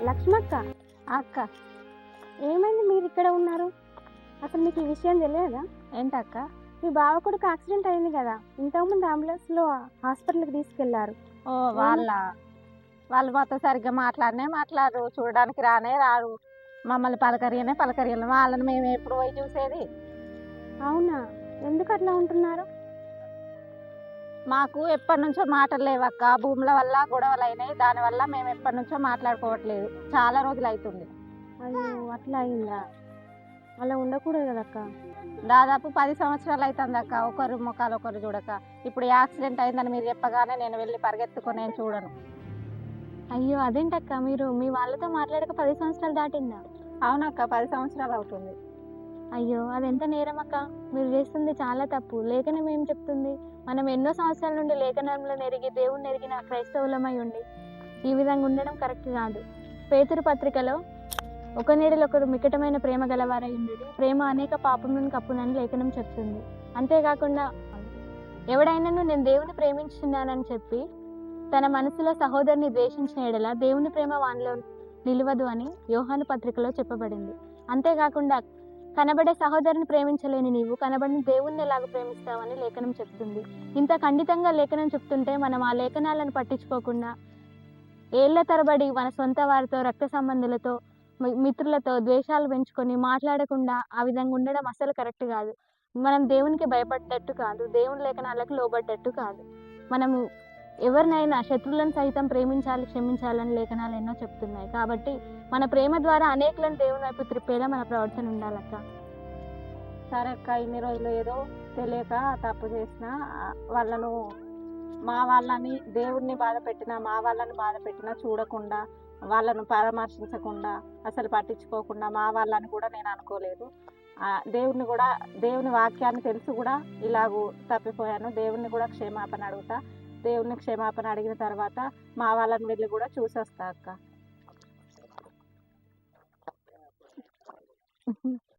లక్ష్మక్క, అక్క. ఏమైంది మీరు ఇక్కడ ఉన్నారు? అసలు మీకు ఈ విషయం తెలియదా? ఏంటక్క? మీ బావ కొడుకు యాక్సిడెంట్ అయింది కదా, ఇంతకుముందు అంబులెన్స్లో హాస్పిటల్కి తీసుకెళ్లారు. ఓ వాళ్ళ వాళ్ళు మాతో సరిగ్గా మాట్లాడరు, చూడడానికి రానే రారు, మమ్మల్ని పలకరియను. వాళ్ళని మేము ఎప్పుడు పోయి చూసేది? అవునా? ఎందుకు అట్లా ఉంటున్నారు? మాకు ఎప్పటి నుంచో మాటలు లేవక్క. భూముల వల్ల గొడవలు అయినాయి, దానివల్ల మేము ఎప్పటి నుంచో మాట్లాడుకోవట్లేదు. చాలా రోజులు అవుతుంది. అయ్యో, అట్లా అయిందా? అలా ఉండకూడదు కదక్క. దాదాపు 10 సంవత్సరాలు అవుతుంది అక్క, ఒకరు ముఖాలు ఒకరు చూడక. ఇప్పుడు యాక్సిడెంట్ అయిందని మీరు చెప్పగానే నేను వెళ్ళి పరిగెత్తుకొని నేను చూడను. అయ్యో, అదేంటక్క, మీరు మీ వాళ్ళతో మాట్లాడక 10 సంవత్సరాలు దాటిందా? అవునక్క, 10 సంవత్సరాలు అవుతుంది. అయ్యో, అదెంత నేరం అక్క. మీరు చేస్తుంది చాలా తప్పు. లేఖనం ఏం చెప్తుంది? మనం ఎన్నో సంవత్సరాల నుండి లేఖనంలో నెరిగి దేవుణ్ణి ఎరిగిన క్రైస్తవులమై ఉండి ఈ విధంగా ఉండడం కరెక్ట్ కాదు. పేతురు పత్రికలో ఒక నీడలొకరు మికటమైన ప్రేమ గలవారై ఉండేది, ప్రేమ అనేక పాపములను కప్పునని లేఖనం చెప్తుంది. అంతేకాకుండా ఎవడైనాను నేను దేవుని ప్రేమించున్నానని చెప్పి తన మనసులో సహోదరుని ద్వేషించిన ఎడల దేవుని ప్రేమ వానిలో నిలవదు అని యోహాను పత్రికలో చెప్పబడింది. అంతేకాకుండా కనబడే సహోదరుని ప్రేమించలేని నీవు కనబడిన దేవుణ్ణి ఎలాగ ప్రేమిస్తావని లేఖనం చెప్తుంది. ఇంత ఖండితంగా లేఖనం చెప్తుంటే మనం ఆ లేఖనాలను పట్టించుకోకుండా ఏళ్ల తరబడి మన సొంత వారితో, రక్త సంబంధులతో, మిత్రులతో ద్వేషాలు పెంచుకొని మాట్లాడకుండా ఆ విధంగా ఉండడం అసలు కరెక్ట్ కాదు. మనం దేవునికి భయపడ్డట్టు కాదు, దేవుని లేఖనాలకు లోబడ్డట్టు కాదు. మనము ఎవరినైనా శత్రువులను సైతం ప్రేమించాలి, క్షమించాలని లేఖనాలు ఎన్నో చెప్తున్నాయి. కాబట్టి మన ప్రేమ ద్వారా అనేకులను దేవుని వైపు త్రిప్పేలా మన ప్రవర్తన ఉండాలక్క. సరే అక్క, ఇన్ని రోజులు ఏదో తెలియక తప్పు చేసిన వాళ్ళను, దేవుణ్ణి బాధ పెట్టినా, మా వాళ్ళని బాధ పెట్టినా చూడకుండా, వాళ్ళను పరామర్శించకుండా, అసలు పట్టించుకోకుండా మా వాళ్ళని కూడా నేను అనుకోలేదు. దేవుని వాక్యాన్ని తెలిసి కూడా ఇలాగూ తప్పిపోయాను. దేవుణ్ణి కూడా క్షమాపణ అడుగుతా. దేవుణ్ణి క్షమాపణ అడిగిన తర్వాత మా వాళ్ళని వెళ్ళి కూడా చూసొస్తా అక్క.